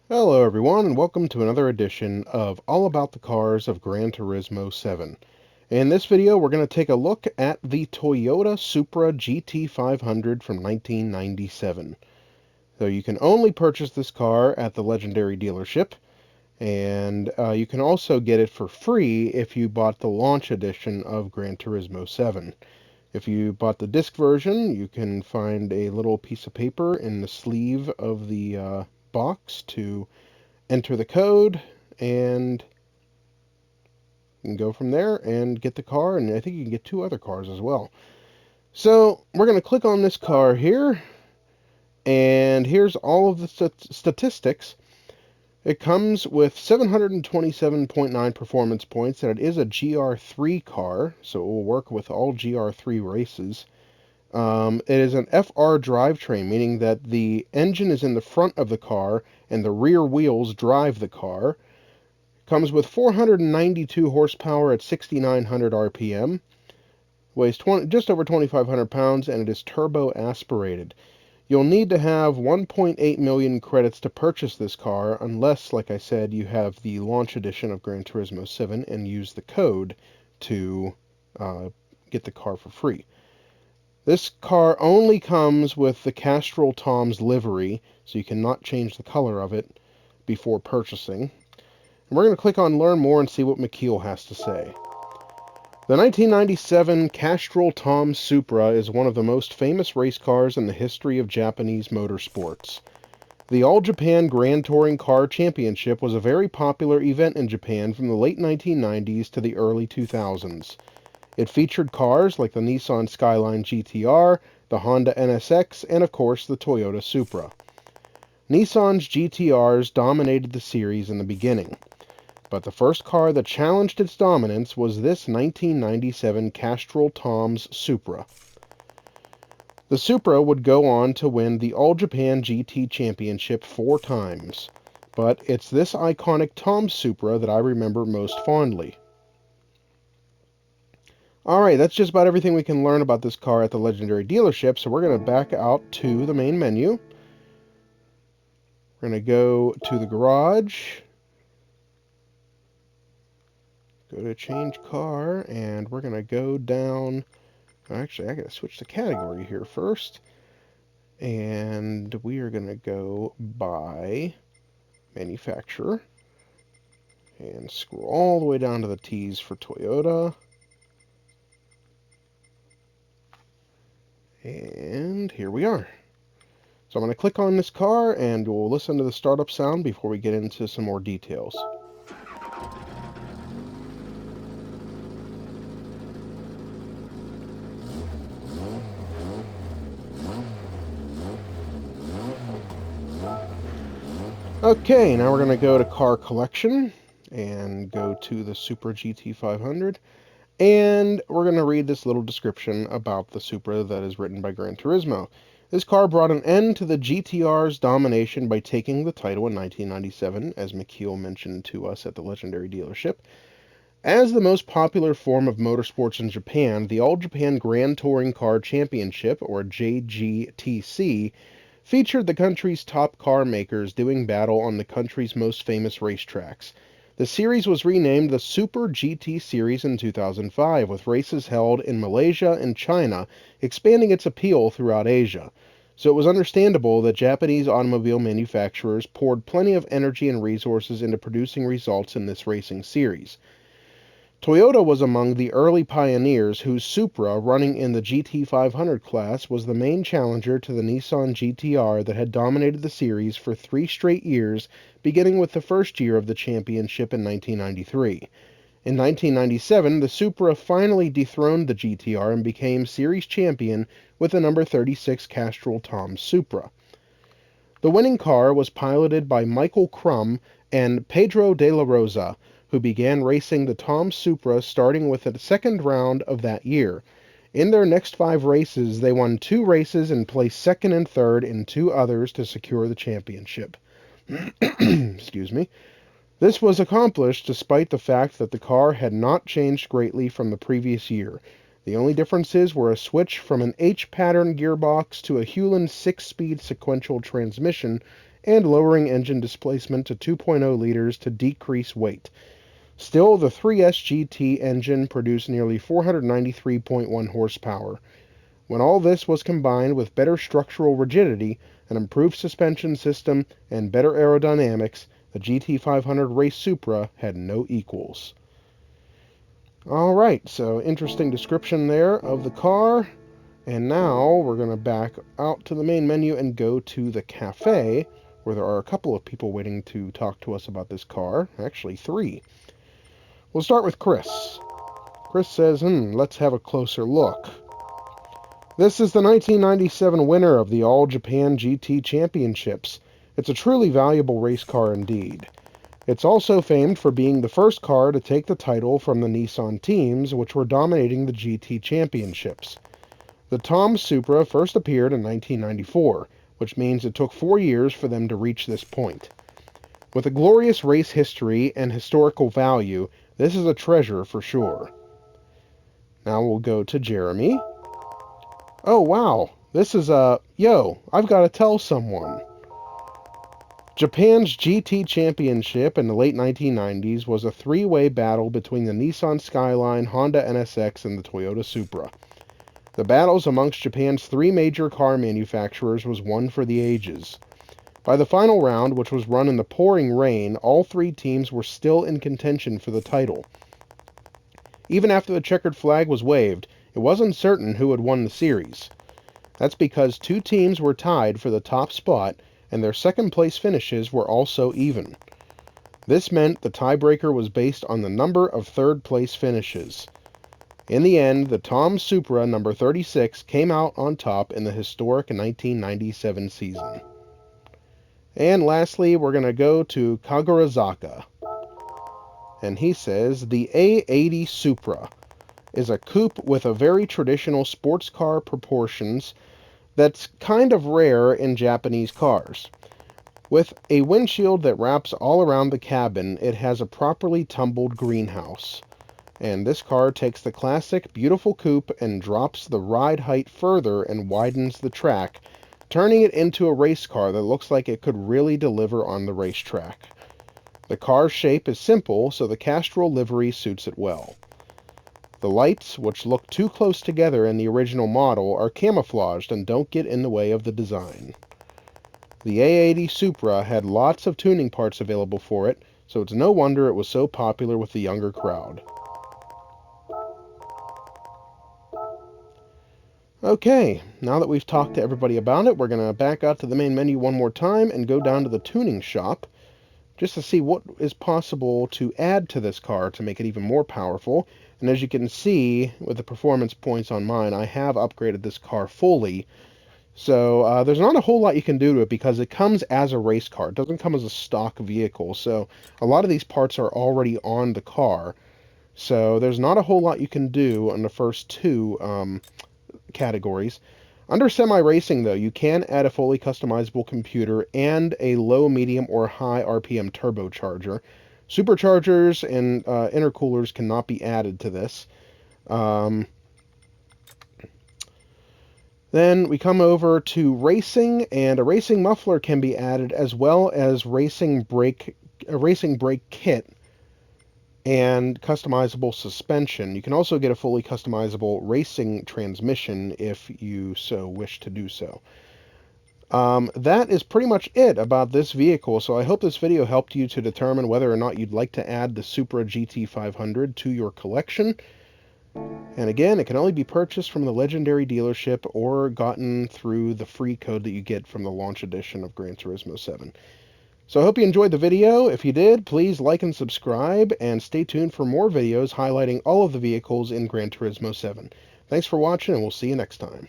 Hello everyone and welcome to another edition of All About the Cars of Gran Turismo 7. In this video we're going to take a look at the Toyota Supra GT500 from 1997. So you can only purchase this car at the Legendary dealership, and you can also get it for free if you bought the launch edition of Gran Turismo 7. If you bought the disc version, you can find a little piece of paper in the sleeve of the box to enter the code, and you can go from there and get the car, and I think you can get two other cars as well. So we're going to click on this car here, and here's all of the statistics. It comes with 727.9 performance points, and it is a GR3 car, so it will work with all GR3 races. It is an FR drivetrain, meaning that the engine is in the front of the car and the rear wheels drive the car. Comes with 492 horsepower at 6,900 RPM, weighs just over 2,500 pounds, and it is turbo aspirated. You'll need to have 1.8 million credits to purchase this car, unless, like I said, you have the launch edition of Gran Turismo 7 and use the code to get the car for free. This car only comes with the Castrol Toms livery, so you cannot change the color of it before purchasing. And we're going to click on Learn More and see what McKeel has to say. The 1997 Castrol Toms Supra is one of the most famous race cars in the history of Japanese motorsports. The All Japan Grand Touring Car Championship was a very popular event in Japan from the late 1990s to the early 2000s. It featured cars like the Nissan Skyline GTR, the Honda NSX, and of course the Toyota Supra. Nissan's GTRs dominated the series in the beginning, but the first car that challenged its dominance was this 1997 Castrol Toms Supra. The Supra would go on to win the All Japan GT Championship 4 times, but it's this iconic Toms Supra that I remember most fondly. Alright, that's just about everything we can learn about this car at the Legendary dealership, so we're going to back out to the main menu. We're going to go to the garage, go to change car, and we're going to go down. Actually, I got to switch the category here first, and we are going to go by manufacturer and scroll all the way down to the T's for Toyota. And here we are. So I'm going to click on this car and we'll listen to the startup sound before we get into some more details. Okay, now we're going to go to car collection and go to the Supra GT500. And we're going to read this little description about the Supra that is written by Gran Turismo. This car brought an end to the GTR's domination by taking the title in 1997, as McKeel mentioned to us at the Legendary dealership. As the most popular form of motorsports in Japan, the All Japan Grand Touring Car Championship, or JGTC, featured the country's top car makers doing battle on the country's most famous racetracks. The series was renamed the Super GT Series in 2005, with races held in Malaysia and China, expanding its appeal throughout Asia. So it was understandable that Japanese automobile manufacturers poured plenty of energy and resources into producing results in this racing series. Toyota was among the early pioneers whose Supra, running in the GT500 class, was the main challenger to the Nissan GTR that had dominated the series for 3 straight years, beginning with the first year of the championship in 1993. In 1997, the Supra finally dethroned the GTR and became series champion with the number 36 Castrol Toms Supra. The winning car was piloted by Michael Crum and Pedro de la Rosa, who began racing the Toms Supra starting with the second round of that year. In their next 5 races, they won 2 races and placed second and third in 2 others to secure the championship. Excuse me. This was accomplished despite the fact that the car had not changed greatly from the previous year. The only differences were a switch from an H-pattern gearbox to a Hewland 6-speed sequential transmission and lowering engine displacement to 2.0 liters to decrease weight. Still, the 3S GT engine produced nearly 493.1 horsepower. When all this was combined with better structural rigidity, an improved suspension system, and better aerodynamics, the GT500 Race Supra had no equals. Alright, so interesting description there of the car. And now we're going to back out to the main menu and go to the cafe, where there are a couple of people waiting to talk to us about this car. Actually, 3. We'll start with Chris. Chris says, let's have a closer look. This is the 1997 winner of the All Japan GT Championships. It's a truly valuable race car indeed. It's also famed for being the first car to take the title from the Nissan teams, which were dominating the GT Championships. The Tom Supra first appeared in 1994, which means it took 4 years for them to reach this point. With a glorious race history and historical value, this is a treasure for sure. Now we'll go to Jeremy. Oh, wow. This is I've got to tell someone. Japan's GT Championship in the late 1990s was a 3-way battle between the Nissan Skyline, Honda NSX, and the Toyota Supra. The battles amongst Japan's 3 major car manufacturers was one for the ages. By the final round, which was run in the pouring rain, all 3 teams were still in contention for the title. Even after the checkered flag was waved, it wasn't certain who had won the series. That's because 2 teams were tied for the top spot, and their second-place finishes were also even. This meant the tiebreaker was based on the number of third-place finishes. In the end, the Tom Supra number 36 came out on top in the historic 1997 season. And lastly, we're going to go to Kagurazaka. And he says, the A80 Supra is a coupe with a very traditional sports car proportions that's kind of rare in Japanese cars. With a windshield that wraps all around the cabin, it has a properly tumbled greenhouse. And this car takes the classic beautiful coupe and drops the ride height further and widens the track, turning it into a race car that looks like it could really deliver on the racetrack. The car's shape is simple, so the Castrol livery suits it well. The lights, which look too close together in the original model, are camouflaged and don't get in the way of the design. The A80 Supra had lots of tuning parts available for it, so it's no wonder it was so popular with the younger crowd. Okay, now that we've talked to everybody about it, we're going to back out to the main menu one more time and go down to the tuning shop just to see what is possible to add to this car to make it even more powerful. And as you can see with the performance points on mine, I have upgraded this car fully. So there's not a whole lot you can do to it because it comes as a race car. It doesn't come as a stock vehicle. So a lot of these parts are already on the car. So there's not a whole lot you can do on the first 2 categories. Under semi-racing, though, you can add a fully customizable computer and a low, medium, or high RPM turbocharger. Superchargers and intercoolers cannot be added to this. Then we come over to racing, and a racing muffler can be added as well as a racing brake kit and customizable suspension. You can also get a fully customizable racing transmission if you so wish to do so. That is pretty much it about this vehicle, so I hope this video helped you to determine whether or not you'd like to add the Supra GT500 to your collection. And again, it can only be purchased from the Legendary dealership or gotten through the free code that you get from the launch edition of Gran Turismo 7. So I hope you enjoyed the video. If you did, please like and subscribe, and stay tuned for more videos highlighting all of the vehicles in Gran Turismo 7. Thanks for watching, and we'll see you next time.